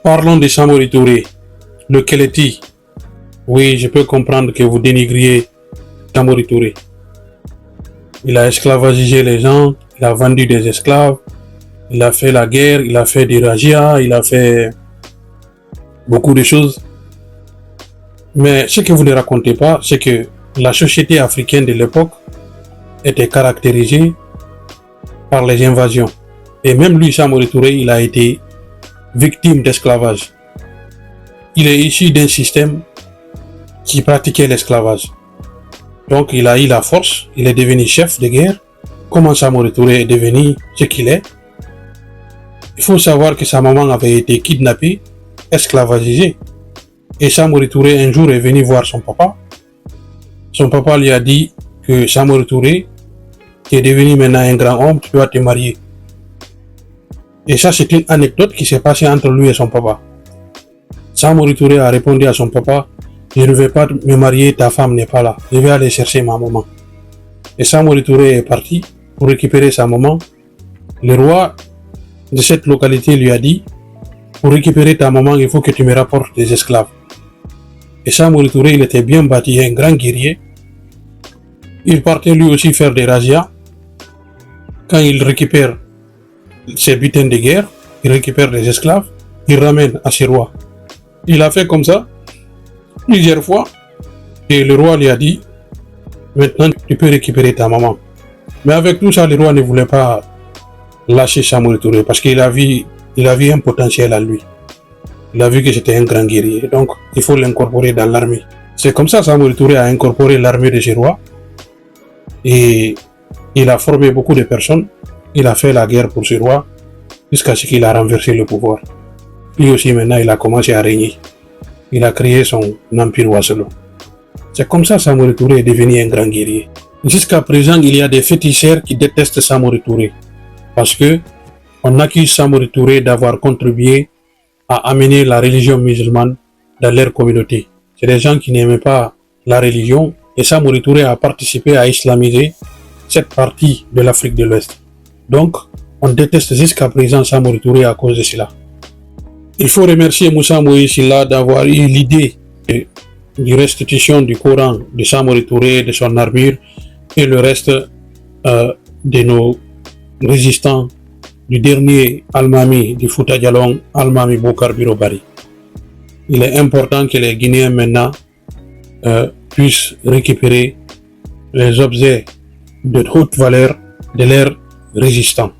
Parlons de Samori Touré, le Keleti. Oui, je peux comprendre que vous dénigriez Samori Touré. Il a esclavagisé les gens, il a vendu des esclaves, il a fait la guerre, il a fait des razzias, il a fait beaucoup de choses. Mais ce que vous ne racontez pas, c'est que la société africaine de l'époque était caractérisée par les invasions. Et même lui, Samori Touré, il a été victime d'esclavage. Il est issu d'un système qui pratiquait l'esclavage. Donc il a eu la force, il est devenu chef de guerre. Comment Samori Touré est devenu ce qu'il est? Il faut savoir que sa maman avait été kidnappée, esclavagisée. Et Samori Touré un jour est venu voir son papa. Son papa lui a dit que Samori Touré, qui est devenu maintenant un grand homme, tu dois te marier. Et ça, c'est une anecdote qui s'est passée entre lui et son papa. Samori Touré a répondu à son papa, je ne vais pas me marier, ta femme n'est pas là, je vais aller chercher ma maman. Et Samori Touré est parti pour récupérer sa maman. Le roi de cette localité lui a dit, pour récupérer ta maman, il faut que tu me rapportes des esclaves. Et Samori Touré, il était bien bâti, un grand guerrier. Il partait lui aussi faire des razzias. Quand il récupère ses butins de guerre, il récupère des esclaves, il ramène à ses rois. Il a fait comme ça plusieurs fois. Et le roi lui a dit, maintenant tu peux récupérer ta maman. Mais avec tout ça, le roi ne voulait pas lâcher Samori Touré parce qu'il a vu un potentiel à lui. Il a vu que c'était un grand guerrier, donc il faut l'incorporer dans l'armée. C'est comme ça que Samori Touré a incorporé l'armée de ses rois et il a formé beaucoup de personnes. Il a fait la guerre pour ses rois jusqu'à ce qu'il a renversé le pouvoir. Lui aussi maintenant il a commencé à régner. Il a créé son empire Waselo. C'est comme ça que Samori Touré est devenu un grand guerrier. Jusqu'à présent, il y a des féticheurs qui détestent Samori Touré parce que on accuse Samori Touré d'avoir contribué à amener la religion musulmane dans leur communauté. C'est des gens qui n'aimaient pas la religion et Samori Touré a participé à islamiser cette partie de l'Afrique de l'Ouest. Donc, on déteste jusqu'à présent Samori Touré à cause de cela. Il faut remercier Moussa Moïse Silla d'avoir eu l'idée de restitution du Coran de Samori Touré, de son armure et le reste de nos résistants du dernier Almami du Fouta Djalon, Almami Bokar Birobari. Il est important que les Guinéens maintenant puissent récupérer les objets de haute valeur de leurs résistants.